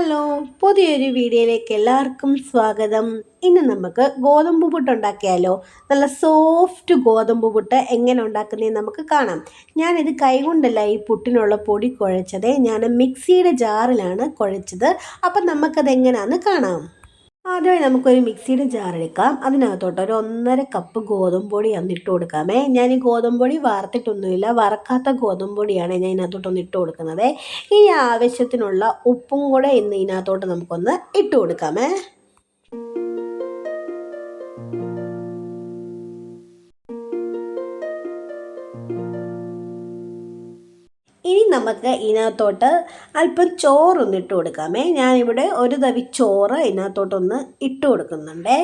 Hello, പുതിയൊരു വീഡിയോയിലേക്ക് എല്ലാവർക്കും സ്വാഗതം. ഇന്ന് നമുക്ക് ഗോതമ്പ് പുട്ട് ഉണ്ടാക്കിയാലോ. നല്ല സോഫ്റ്റ് ഗോതമ്പ് പുട്ട് എങ്ങനെ ഉണ്ടാക്കുന്നതെന്ന് നമുക്ക് കാണാം. ഞാനിത് കൈകൊണ്ടല്ല ഈ പുട്ടിനുള്ള പൊടി കുഴച്ചത്, ഞാൻ മിക്സിയുടെ ജാറിലാണ് കുഴച്ചത്. അപ്പം നമുക്കത് എങ്ങനെയാണെന്ന് കാണാം. ആദ്യമായി നമുക്കൊരു മിക്സിയുടെ ജാർ എടുക്കാം. അതിനകത്തോട്ട് ഒരു 1.5 കപ്പ് ഗോതമ്പ് പൊടി ഇട്ട് കൊടുക്കാമേ. ഞാൻ ഈ ഗോതമ്പ് പൊടി വറുത്തിട്ടൊന്നുമില്ല, വറക്കാത്ത ഗോതമ്പ് പൊടിയാണ് ഞാൻ ഇതിനകത്തോട്ടൊന്ന് ഇട്ട് കൊടുക്കുന്നത്. ഈ ആവശ്യത്തിനുള്ള ഉപ്പും കൂടെ ഇന്ന് ഇതിനകത്തോട്ട് നമുക്കൊന്ന് ഇട്ട് കൊടുക്കാമേ. ഇനി നമുക്ക് ഇതിനകത്തോട്ട് അല്പം ചോറൊന്ന് ഇട്ട് കൊടുക്കാമേ. ഞാനിവിടെ ഒരു തവി ചോറ് ഇതിനകത്തോട്ടൊന്ന് ഇട്ട് കൊടുക്കുന്നുണ്ട്.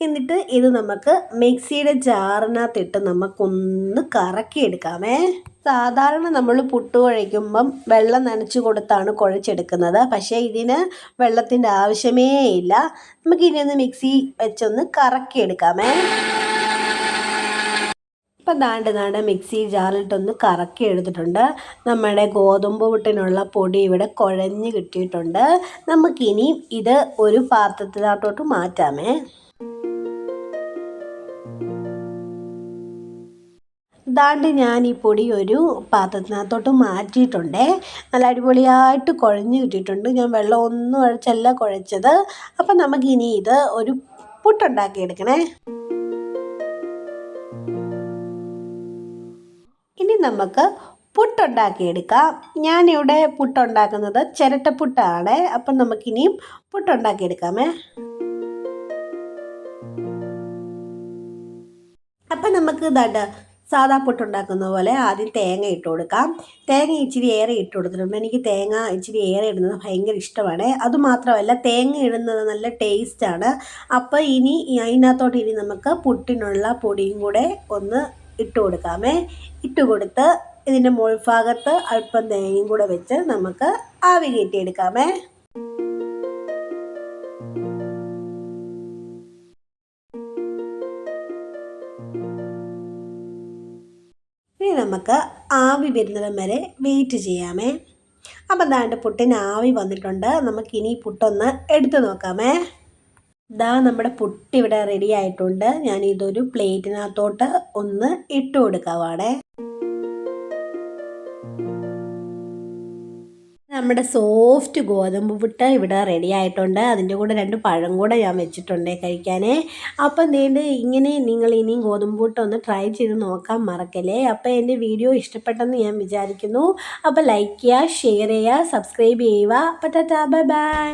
എന്നിട്ട് ഇത് നമുക്ക് മിക്സിയുടെ ജാറിനകത്തിട്ട് നമുക്കൊന്ന് കറക്കിയെടുക്കാമേ. സാധാരണ നമ്മൾ പുട്ട് കുഴയ്ക്കുമ്പം വെള്ളം നനച്ച് കൊടുത്താണ് കുഴച്ചെടുക്കുന്നത്. പക്ഷേ ഇതിന് വെള്ളത്തിൻ്റെ ആവശ്യമേ ഇല്ല. നമുക്കിനി ഒന്ന് മിക്സി വെച്ചൊന്ന് കറക്കിയെടുക്കാമേ. ഇപ്പം ദാണ്ട് മിക്സി ജാറിലിട്ടൊന്ന് കറക്കി എടുത്തിട്ടുണ്ട്. നമ്മുടെ ഗോതമ്പ് പുട്ടിനുള്ള പൊടി ഇവിടെ കുഴഞ്ഞ് കിട്ടിയിട്ടുണ്ട്. നമുക്കിനി ഇത് ഒരു പാത്രത്തിനകത്തോട്ട് മാറ്റാമേ. ദാണ്ട് ഞാൻ ഈ പൊടി ഒരു പാത്രത്തിനകത്തോട്ട് മാറ്റിയിട്ടുണ്ട്. നല്ല അടിപൊളിയായിട്ട് കുഴഞ്ഞ് കിട്ടിയിട്ടുണ്ട്. ഞാൻ വെള്ളം ഒന്നും ഒഴിച്ചല്ല കുഴച്ചത്. അപ്പം നമുക്കിനി ഇത് ഒരു പുട്ടുണ്ടാക്കിയെടുക്കണേ. ഇനി നമുക്ക് പുട്ടുണ്ടാക്കിയെടുക്കാം. ഞാനിവിടെ പുട്ടുണ്ടാക്കുന്നത് ചിരട്ടപ്പുട്ടാണ്. അപ്പം നമുക്കിനിയും പുട്ടുണ്ടാക്കിയെടുക്കാമേ. അപ്പം നമുക്ക് ഇതാണ്ട് സാദാ പുട്ടുണ്ടാക്കുന്ന പോലെ ആദ്യം തേങ്ങ ഇട്ട് കൊടുക്കാം. തേങ്ങ ഇച്ചിരി ഏറെ ഇട്ട് കൊടുത്തിട്ടുണ്ട്. എനിക്ക് തേങ്ങ ഇച്ചിരി ഏറെ ഇടുന്നത് ഭയങ്കര ഇഷ്ടമാണ്. അതുമാത്രമല്ല തേങ്ങ ഇടുന്നത് നല്ല ടേസ്റ്റാണ്. അപ്പോൾ ഇനി അതിനകത്തോട്ട് ഇനി നമുക്ക് പുട്ടിനുള്ള പൊടിയും കൂടെ ഒന്ന് ഇട്ട് കൊടുക്കാമേ. ഇട്ട് കൊടുത്ത് ഇതിൻ്റെ മുൾഭാഗത്ത് അല്പം തേങ്ങയും കൂടെ വെച്ച് നമുക്ക് ആവി കയറ്റിയെടുക്കാമേ. ഇനി നമുക്ക് ആവി വരുന്നിടം വരെ വെയിറ്റ് ചെയ്യാമേ. അപ്പം ദാണ്ട് പുട്ടിന് ആവി വന്നിട്ടുണ്ട്. നമുക്കിനി പുട്ടൊന്ന് എടുത്ത് നോക്കാമേ. നമ്മുടെ പുട്ട് ഇവിടെ റെഡി ആയിട്ടുണ്ട്. ഞാൻ ഇതൊരു പ്ലേറ്റിനകത്തോട്ട് ഒന്ന് ഇട്ട് കൊടുക്കാവാണേ. നമ്മുടെ സോഫ്റ്റ് ഗോതമ്പ് പുട്ട് ഇവിടെ റെഡി ആയിട്ടുണ്ട്. അതിൻ്റെ കൂടെ 2 പഴം കൂടെ ഞാൻ വെച്ചിട്ടുണ്ട് കഴിക്കാനേ. അപ്പം ഇങ്ങനെ നിങ്ങൾ ഇനിയും ഗോതമ്പ് പുട്ട് ഒന്ന് ട്രൈ ചെയ്ത് നോക്കാൻ മറക്കല്ലേ. അപ്പോൾ എൻ്റെ വീഡിയോ ഇഷ്ടപ്പെട്ടെന്ന് ഞാൻ വിചാരിക്കുന്നു. അപ്പോൾ ലൈക്ക് ചെയ്യുക, ഷെയർ ചെയ്യുക, സബ്സ്ക്രൈബ് ചെയ്യുക. അപ്പോൾ ടാറ്റാ, ബൈ ബൈ.